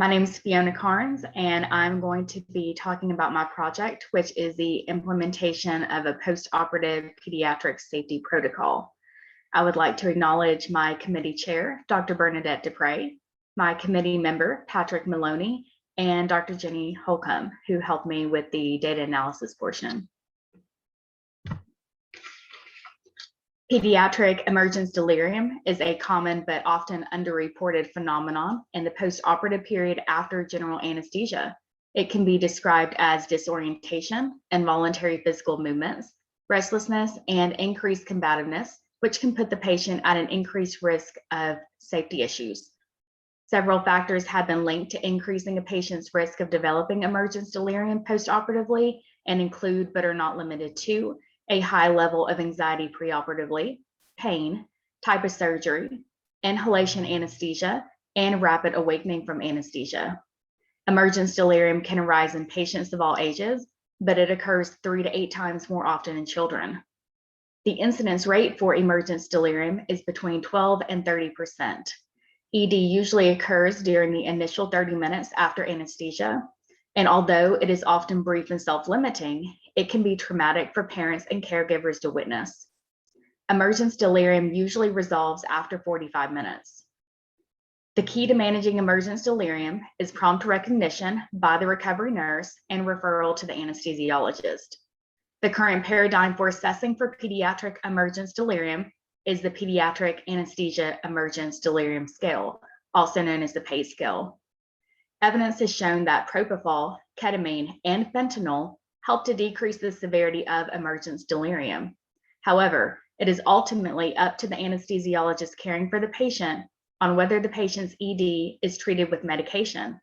My name is Fiona Carnes, and I'm going to be talking about my project, which is the implementation of a post-operative pediatric safety protocol. I would like to acknowledge my committee chair, Dr. Bernadette Dupre, my committee member, Patrick Maloney, and Dr. Jenny Holcomb, who helped me with the data analysis portion. Pediatric emergence delirium is a common but often underreported phenomenon in the post-operative period after general anesthesia. It can be described as disorientation, involuntary physical movements, restlessness, and increased combativeness, which can put the patient at an increased risk of safety issues. Several factors have been linked to increasing a patient's risk of developing emergence delirium post-operatively and include, but are not limited to, a high level of anxiety preoperatively, pain, type of surgery, inhalation anesthesia, and rapid awakening from anesthesia. Emergence delirium can arise in patients of all ages, but it occurs 3 to 8 times more often in children. The incidence rate for emergence delirium is between 12 and 30%. ED usually occurs during the initial 30 minutes after anesthesia, and although it is often brief and self-limiting, it can be traumatic for parents and caregivers to witness. Emergence delirium usually resolves after 45 minutes. The key to managing emergence delirium is prompt recognition by the recovery nurse and referral to the anesthesiologist. The current paradigm for assessing for pediatric emergence delirium is the Pediatric Anesthesia Emergence Delirium Scale, also known as the PACE scale. Evidence has shown that propofol, ketamine, and fentanyl help to decrease the severity of emergence delirium. However, it is ultimately up to the anesthesiologist caring for the patient on whether the patient's ED is treated with medication.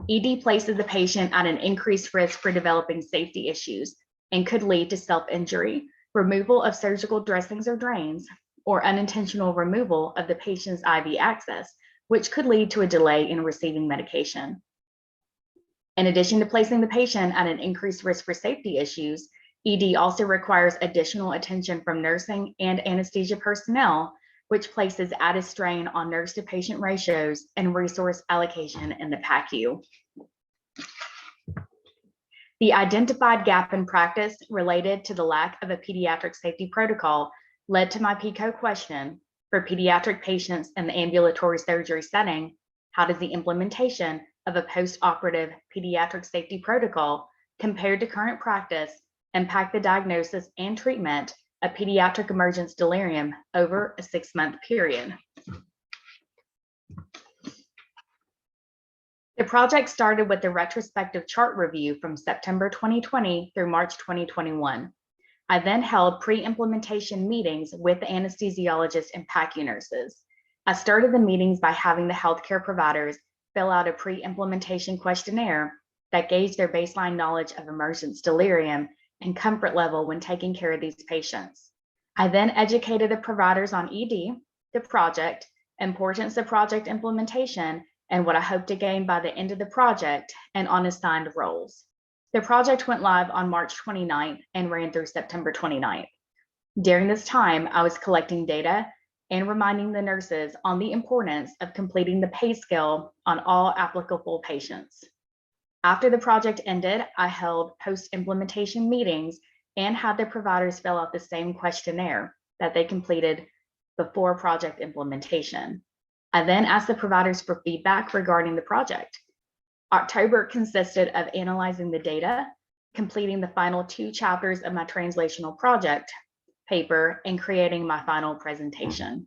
ED places the patient at an increased risk for developing safety issues and could lead to self-injury, removal of surgical dressings or drains, or unintentional removal of the patient's IV access, which could lead to a delay in receiving medication. In addition to placing the patient at an increased risk for safety issues, ED also requires additional attention from nursing and anesthesia personnel, which places added strain on nurse to patient ratios and resource allocation in the PACU. The identified gap in practice related to the lack of a pediatric safety protocol led to my PICO question: for pediatric patients in the ambulatory surgery setting, how does the implementation of a post-operative pediatric safety protocol compared to current practice impact the diagnosis and treatment of pediatric emergence delirium over a 6-month period? The project started with a retrospective chart review from September 2020 through March 2021. I then held pre-implementation meetings with the anesthesiologists and PACU nurses. I started the meetings by having the healthcare providers fill out a pre-implementation questionnaire that gauged their baseline knowledge of emergence delirium and comfort level when taking care of these patients. I then educated the providers on ED, the project, importance of project implementation, and what I hope to gain by the end of the project, and on assigned roles. The project went live on March 29th and ran through September 29th. During this time, I was collecting data and reminding the nurses on the importance of completing the PACE scale on all applicable patients. After the project ended, I held post-implementation meetings and had the providers fill out the same questionnaire that they completed before project implementation. I then asked the providers for feedback regarding the project. October consisted of analyzing the data, completing the final 2 chapters of my translational project paper, and creating my final presentation.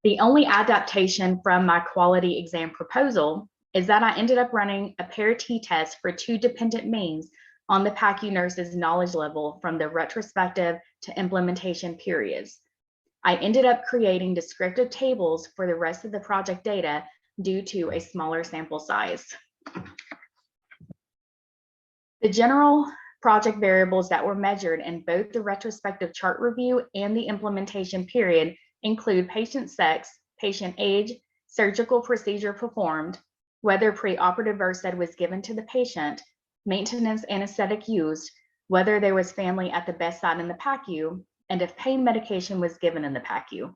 The only adaptation from my quality exam proposal is that I ended up running a pair t-test for 2 dependent means on the PACU nurses' knowledge level from the retrospective to implementation periods. I ended up creating descriptive tables for the rest of the project data due to a smaller sample size. The general project variables that were measured in both the retrospective chart review and the implementation period include patient sex, patient age, surgical procedure performed, whether preoperative versed was given to the patient, maintenance anesthetic used, whether there was family at the bedside in the PACU, and if pain medication was given in the PACU.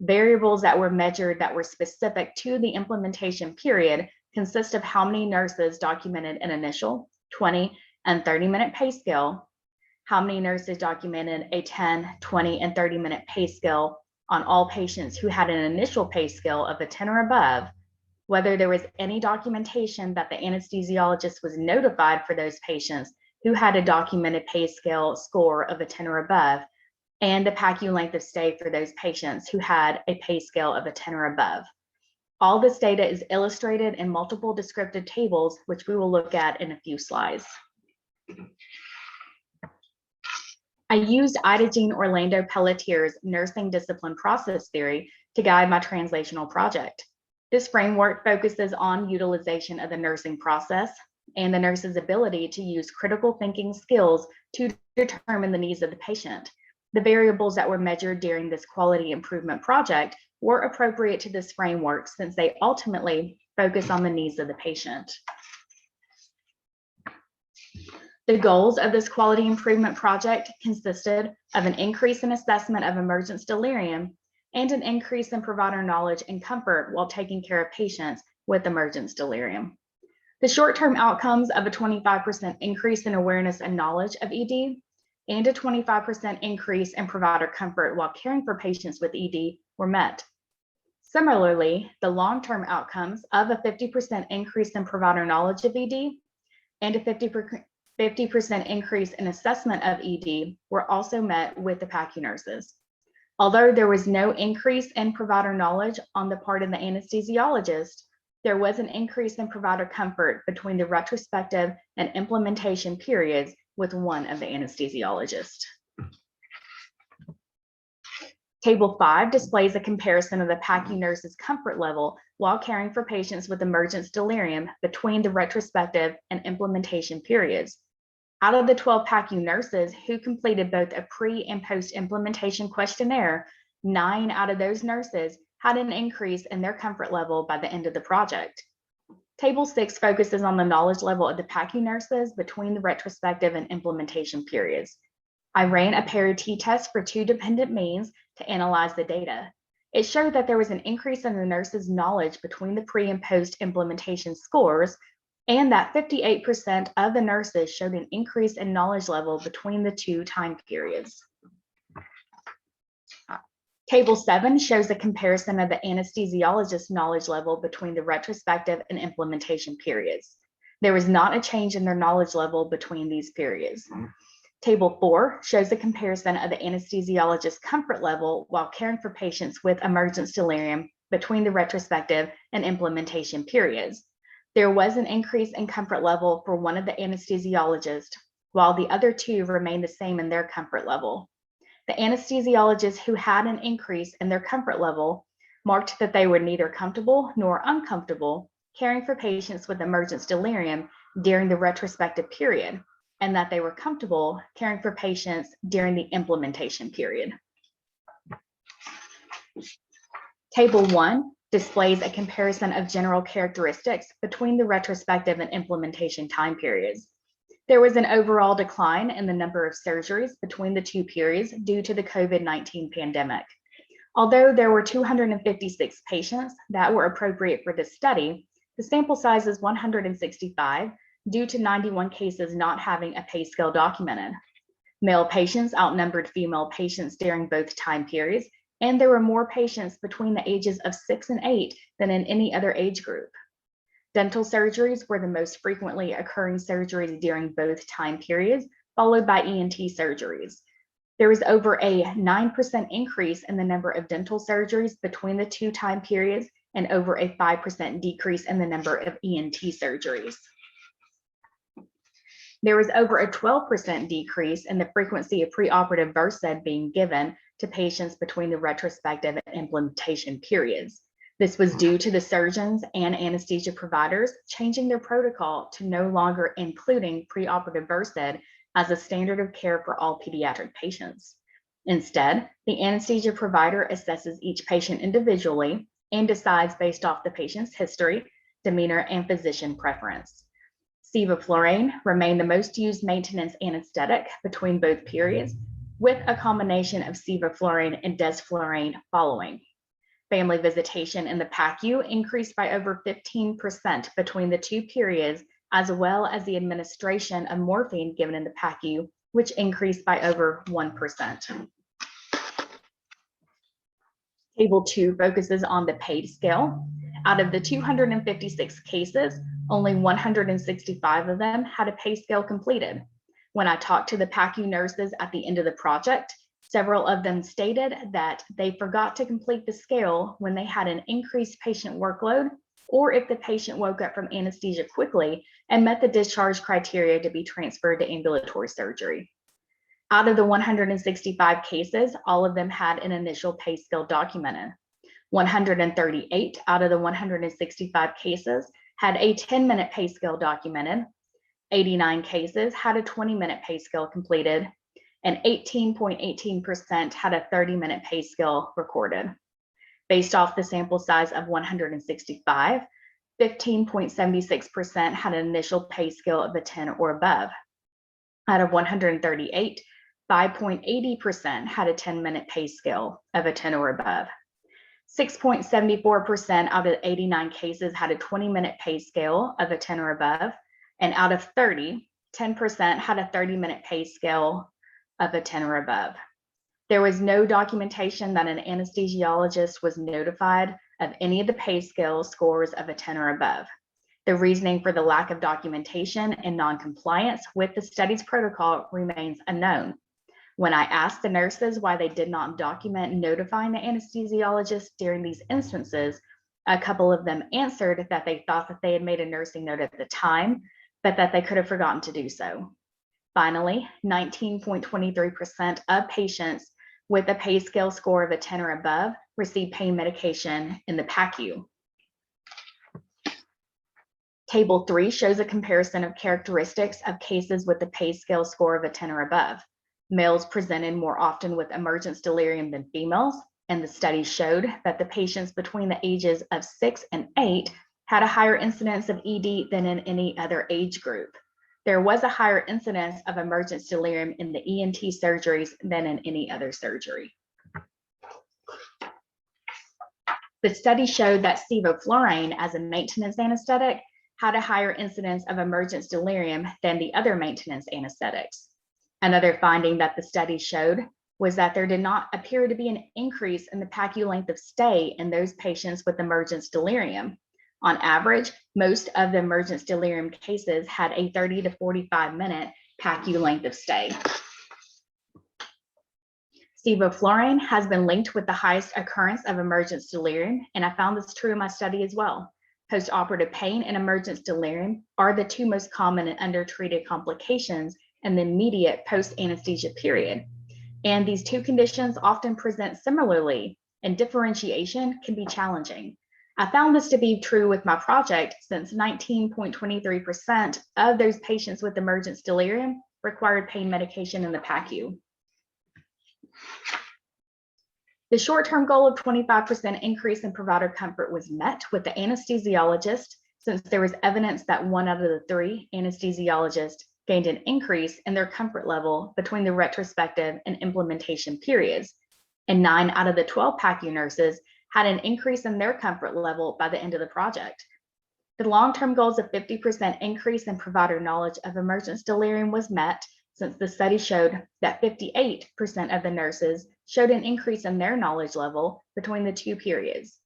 Variables that were measured that were specific to the implementation period consist of how many nurses documented an initial 20 and 30-minute pay scale, how many nurses documented a 10, 20, and 30-minute pay scale on all patients who had an initial pay scale of a 10 or above, whether there was any documentation that the anesthesiologist was notified for those patients who had a documented pay scale score of a 10 or above, and the PACU length of stay for those patients who had a pay scale of a 10 or above. All this data is illustrated in multiple descriptive tables, which we will look at in a few slides. I used Ida Jean Orlando Pelletier's nursing discipline process theory to guide my translational project. This framework focuses on utilization of the nursing process and the nurse's ability to use critical thinking skills to determine the needs of the patient. The variables that were measured during this quality improvement project were appropriate to this framework since they ultimately focus on the needs of the patient. The goals of this quality improvement project consisted of an increase in assessment of emergence delirium and an increase in provider knowledge and comfort while taking care of patients with emergence delirium. The short-term outcomes of a 25% increase in awareness and knowledge of ED and a 25% increase in provider comfort while caring for patients with ED were met. Similarly, the long-term outcomes of a 50% increase in provider knowledge of ED and a 50% increase in assessment of ED were also met with the PACU nurses. Although there was no increase in provider knowledge on the part of the anesthesiologist, there was an increase in provider comfort between the retrospective and implementation periods with one of the anesthesiologists. Table 5 displays a comparison of the PACU nurse's comfort level while caring for patients with emergence delirium between the retrospective and implementation periods. Out of the 12 PACU nurses who completed both a pre and post-implementation questionnaire, 9 out of those nurses had an increase in their comfort level by the end of the project. Table 6 focuses on the knowledge level of the PACU nurses between the retrospective and implementation periods. I ran a parity test for 2 dependent means to analyze the data. It showed that there was an increase in the nurses' knowledge between the pre and post implementation scores, and that 58% of the nurses showed an increase in knowledge level between the 2 time periods. Table 7 shows a comparison of the anesthesiologist's knowledge level between the retrospective and implementation periods. There was not a change in their knowledge level between these periods. Table 4 shows a comparison of the anesthesiologist's comfort level while caring for patients with emergence delirium between the retrospective and implementation periods. There was an increase in comfort level for one of the anesthesiologists, while the other 2 remained the same in their comfort level. The anesthesiologists who had an increase in their comfort level marked that they were neither comfortable nor uncomfortable caring for patients with emergence delirium during the retrospective period, and that they were comfortable caring for patients during the implementation period. Table 1 displays a comparison of general characteristics between the retrospective and implementation time periods. There was an overall decline in the number of surgeries between the 2 periods due to the COVID-19 pandemic. Although there were 256 patients that were appropriate for this study, the sample size is 165 due to 91 cases not having a pay scale documented. Male patients outnumbered female patients during both time periods, and there were more patients between the ages of 6 and 8 than in any other age group. Dental surgeries were the most frequently occurring surgeries during both time periods, followed by ENT surgeries. There was over a 9% increase in the number of dental surgeries between the 2 time periods and over a 5% decrease in the number of ENT surgeries. There was over a 12% decrease in the frequency of preoperative versed being given to patients between the retrospective and implementation periods. This was due to the surgeons and anesthesia providers changing their protocol to no longer including preoperative versed as a standard of care for all pediatric patients. Instead, the anesthesia provider assesses each patient individually and decides based off the patient's history, demeanor, and physician preference. Sevoflurane remained the most used maintenance anesthetic between both periods, with a combination of sevoflurane and desflurane following. Family visitation in the PACU increased by over 15% between the two periods, as well as the administration of morphine given in the PACU, which increased by over 1%. Table 2 focuses on the PAID scale. Out of the 256 cases, only 165 of them had a PAID scale completed. When I talked to the PACU nurses at the end of the project, several of them stated that they forgot to complete the scale when they had an increased patient workload, or if the patient woke up from anesthesia quickly and met the discharge criteria to be transferred to ambulatory surgery. Out of the 165 cases, all of them had an initial PAID scale documented. 138 out of the 165 cases had a 10-minute PAID scale documented. 89 cases had a 20-minute PAID scale completed, and 18.18% had a 30-minute PAID scale recorded. Based off the sample size of 165, 15.76% had an initial PAID scale of a 10 or above. Out of 138, 5.80% had a 10-minute PAID scale of a 10 or above. 6.74% out of 89 cases had a 20-minute PAID scale of a 10 or above, and out of 30, 10% had a 30-minute PAID scale of a 10 or above. There was no documentation that an anesthesiologist was notified of any of the PAID scale scores of a 10 or above. The reasoning for the lack of documentation and non-compliance with the study's protocol remains unknown. When I asked the nurses why they did not document notifying the anesthesiologist during these instances, a couple of them answered that they thought that they had made a nursing note at the time, but that they could have forgotten to do so. Finally, 19.23% of patients with a PAID scale score of a 10 or above received pain medication in the PACU. Table 3 shows a comparison of characteristics of cases with a PAID scale score of a 10 or above. Males presented more often with emergence delirium than females, and the study showed that the patients between the ages of 6 and 8 had a higher incidence of ED than in any other age group. There was a higher incidence of emergence delirium in the ENT surgeries than in any other surgery. The study showed that sevoflurane as a maintenance anesthetic had a higher incidence of emergence delirium than the other maintenance anesthetics. Another finding that the study showed was that there did not appear to be an increase in the PACU length of stay in those patients with emergence delirium. On average, most of the emergence delirium cases had a 30 to 45-minute PACU length of stay. Sevoflurane has been linked with the highest occurrence of emergence delirium, and I found this true in my study as well. Postoperative pain and emergence delirium are the two most common and undertreated complications in the immediate post-anesthesia period. And these two conditions often present similarly, and differentiation can be challenging. I found this to be true with my project since 19.23% of those patients with emergence delirium required pain medication in the PACU. The short-term goal of 25% increase in provider comfort was met with the anesthesiologist, since there was evidence that 1 out of the 3 anesthesiologists gained an increase in their comfort level between the retrospective and implementation periods, and 9 out of the 12 PACU nurses had an increase in their comfort level by the end of the project. The long-term goals of 50% increase in provider knowledge of emergence delirium was met, since the study showed that 58% of the nurses showed an increase in their knowledge level between the two periods.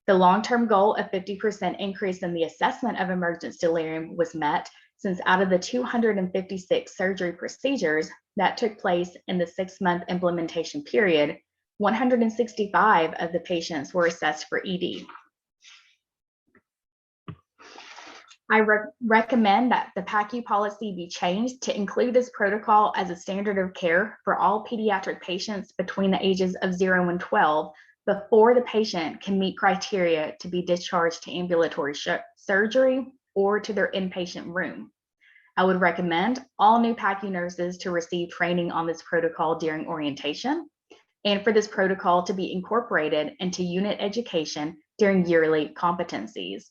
The long-term goal of 50% increase in the assessment of emergence delirium was met, since out of the 256 surgery procedures that took place in the 6-month implementation period, 165 of the patients were assessed for ED. I recommend that the PACU policy be changed to include this protocol as a standard of care for all pediatric patients between the ages of 0 and 12 before the patient can meet criteria to be discharged to ambulatory surgery or to their inpatient room. I would recommend all new PACU nurses to receive training on this protocol during orientation, and for this protocol to be incorporated into unit education during yearly competencies.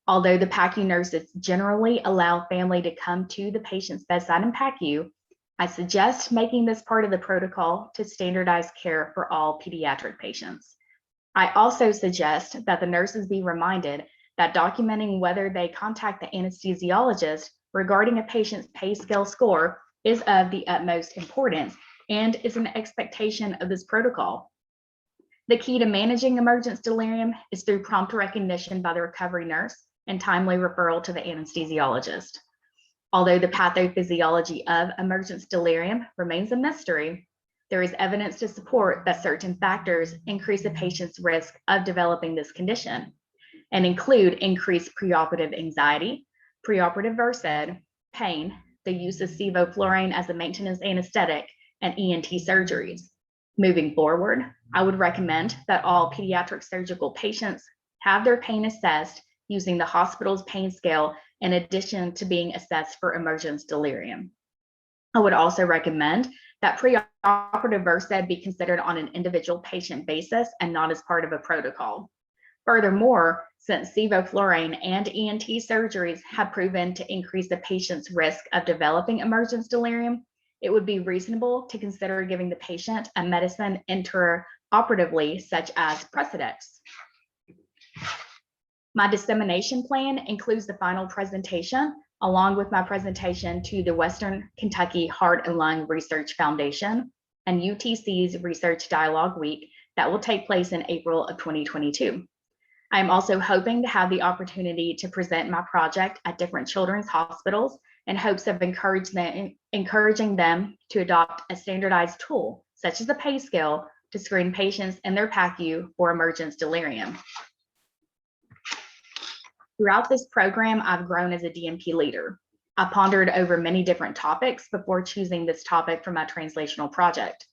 Although the PACU nurses generally allow family to come to the patient's bedside in PACU, I suggest making this part of the protocol to standardize care for all pediatric patients. I also suggest that the nurses be reminded that documenting whether they contact the anesthesiologist regarding a patient's pay scale score is of the utmost importance and is an expectation of this protocol. The key to managing emergence delirium is through prompt recognition by the recovery nurse and timely referral to the anesthesiologist. Although the pathophysiology of emergence delirium remains a mystery, there is evidence to support that certain factors increase a patient's risk of developing this condition and include increased preoperative anxiety, preoperative versed, pain, the use of sevoflurane as a maintenance anesthetic, and ENT surgeries. Moving forward, I would recommend that all pediatric surgical patients have their pain assessed using the hospital's pain scale in addition to being assessed for emergence delirium. I would also recommend that preoperative versed be considered on an individual patient basis and not as part of a protocol. Furthermore, since sevoflurane and ENT surgeries have proven to increase the patient's risk of developing emergence delirium, it would be reasonable to consider giving the patient a medicine intraoperatively, such as Precedex. My dissemination plan includes the final presentation, along with my presentation to the Western Kentucky Heart and Lung Research Foundation and UTC's Research Dialogue Week that will take place in April of 2022. I am also hoping to have the opportunity to present my project at different children's hospitals in hopes of encouraging them to adopt a standardized tool, such as the pay scale, to screen patients in their PACU for emergence delirium. Throughout this program, I've grown as a DNP leader. I pondered over many different topics before choosing this topic for my translational project.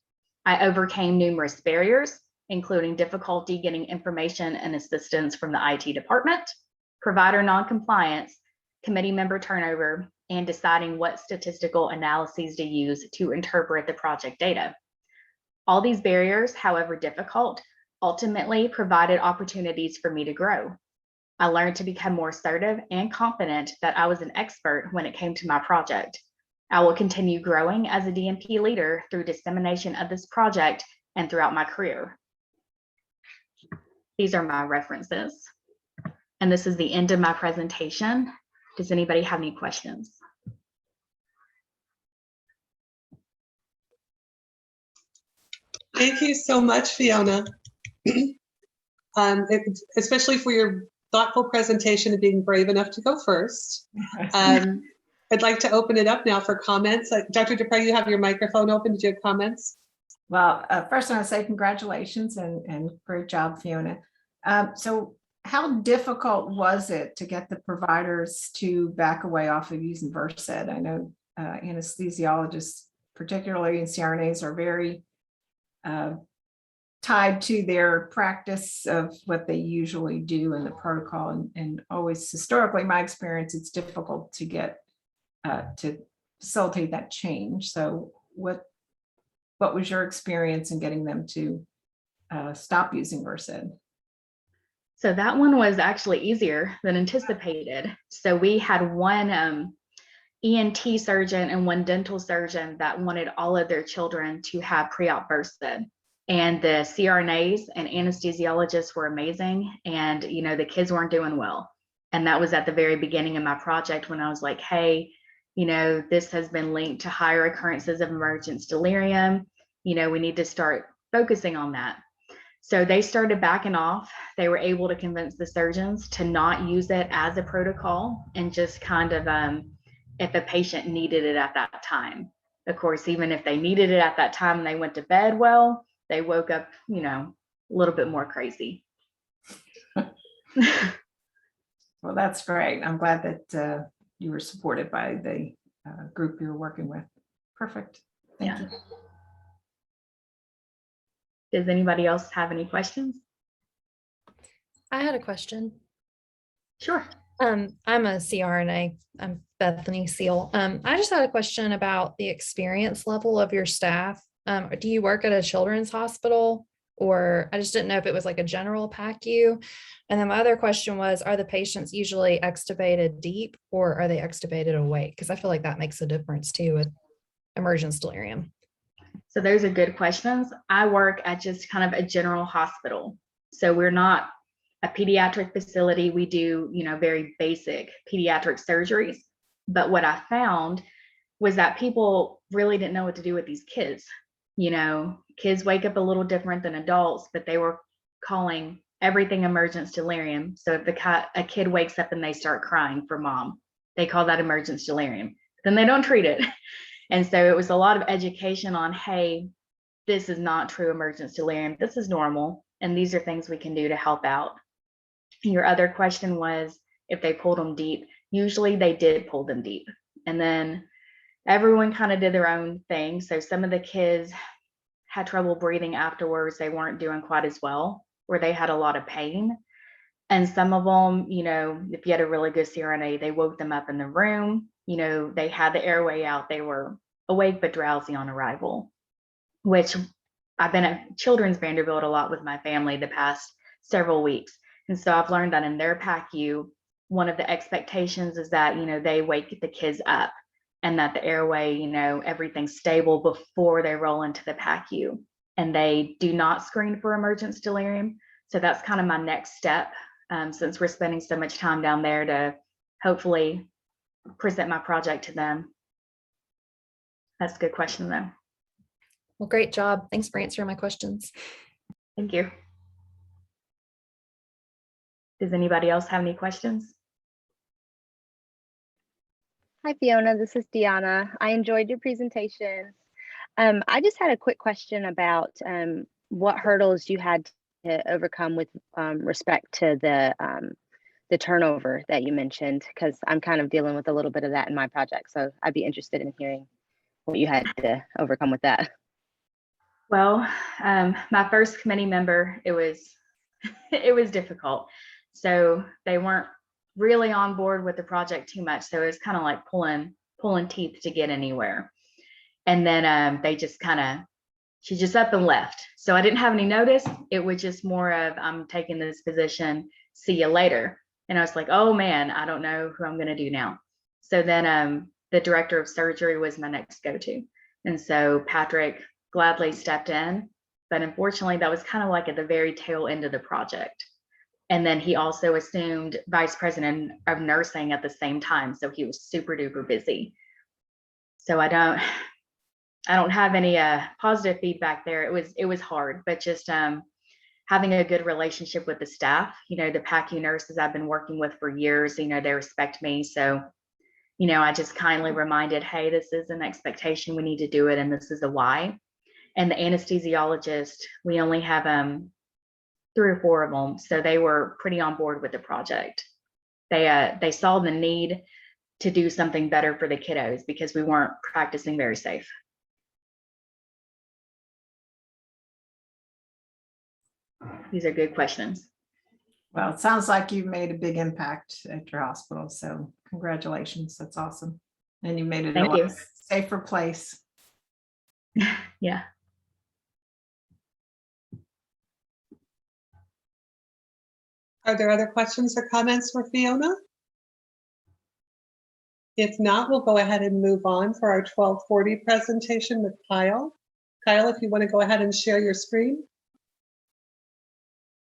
I overcame numerous barriers, including difficulty getting information and assistance from the IT department, provider noncompliance, committee member turnover, and deciding what statistical analyses to use to interpret the project data. All these barriers, however difficult, ultimately provided opportunities for me to grow. I learned to become more assertive and confident that I was an expert when it came to my project. I will continue growing as a DNP leader through dissemination of this project and throughout my career. These are my references. And this is the end of my presentation. Does anybody have any questions? Thank you so much, Fiona. Especially for your thoughtful presentation and being brave enough to go first. I'd like to open it up now for comments. Dr. Dupre, you have your microphone open. Did you have comments? Well, first I want to say congratulations and great job, Fiona. So how difficult was it to get the providers to back away off of using Versed? I know anesthesiologists, particularly in CRNAs, are very tied to their practice of what they usually do in the protocol. And always historically, my experience, it's difficult to get to facilitate that change. So what was your experience in getting them to stop using Versed? So that one was actually easier than anticipated. So we had one ENT surgeon and one dental surgeon that wanted all of their children to have pre-op Versed. And the CRNAs and anesthesiologists were amazing. And, you know, the kids weren't doing well. And that was at the very beginning of my project when I was like, hey, you know, this has been linked to higher occurrences of emergence delirium. You know, we need to start focusing on that. So they started backing off. They were able to convince the surgeons to not use it as a protocol and just kind of, if a patient needed it at that time. Of course, even if they needed it at that time and they went to bed well, they woke up, you know, a little bit more crazy. Well, that's great. I'm glad that you were supported by the group you were working with. Perfect. Thank you. Does anybody else have any questions? I had a question. Sure. I'm a CRNA. I'm Bethany Seal. I just had a question about the experience level of your staff. Do you work at a children's hospital, or I just didn't know if it was like a general PACU? And then my other question was, are the patients usually extubated deep or are they extubated awake? Because I feel like that makes a difference too with emergence delirium. So those are good questions. I work at just kind of a general hospital. So we're not a pediatric facility. We do, very basic pediatric surgeries. But what I found was that people really didn't know what to do with these kids. Kids wake up a little different than adults, but they were calling everything emergence delirium. So if a kid wakes up and they start crying for mom, they call that emergence delirium. Then they don't treat it. And so it was a lot of education on, hey, this is not true emergence delirium. This is normal. And these are things we can do to help out. Your other question was if they pulled them deep. Usually they did pull them deep. And then everyone kind of did their own thing. So some of the kids had trouble breathing afterwards. They weren't doing quite as well, or they had a lot of pain. And some of them, if you had a really good CRNA, they woke them up in the room. They had the airway out. They were awake but drowsy on arrival, which I've been at Children's Vanderbilt a lot with my family the past several weeks. And so I've learned that in their PACU, one of the expectations is that, they wake the kids up and that the airway, everything's stable before they roll into the PACU. And they do not screen for emergence delirium. So that's kind of my next step, since we're spending so much time down there, to hopefully present my project to them. That's a good question, though. Well, great job. Thanks for answering my questions. Thank you. Does anybody else have any questions? Hi, Fiona. This is Deanna. I enjoyed your presentation. I just had a quick question about what hurdles you had to overcome with respect to the turnover that you mentioned, because I'm kind of dealing with a little bit of that in my project. So I'd be interested in hearing what you had to overcome with that. Well, my first committee member, it was difficult. So they weren't really on board with the project too much. So it was kind of like pulling teeth to get anywhere. And then she just up and left. So I didn't have any notice. It was just more of, I'm taking this position, see you later. And I was like, oh man, I don't know who I'm going to do now. So then the director of surgery was my next go-to. And so Patrick gladly stepped in, but unfortunately that was kind of like at the very tail end of the project. And then he also assumed vice president of nursing at the same time. So he was super duper busy. So I don't have any positive feedback there. It was hard, but just having a good relationship with the staff, the PACU nurses I've been working with for years, they respect me. So, I just kindly reminded, hey, this is an expectation. We need to do it. And this is the why. And the anesthesiologist, we only have 3 or 4 of them. So they were pretty on board with the project. They saw the need to do something better for the kiddos because we weren't practicing very safe. These are good questions. Well, it sounds like you've made a big impact at your hospital. So congratulations. That's awesome. And you made it Thank you. safer place. Yeah. Are there other questions or comments for Fiona? If not, we'll go ahead and move on for our 1240 presentation with Kyle. Kyle, if you want to go ahead and share your screen.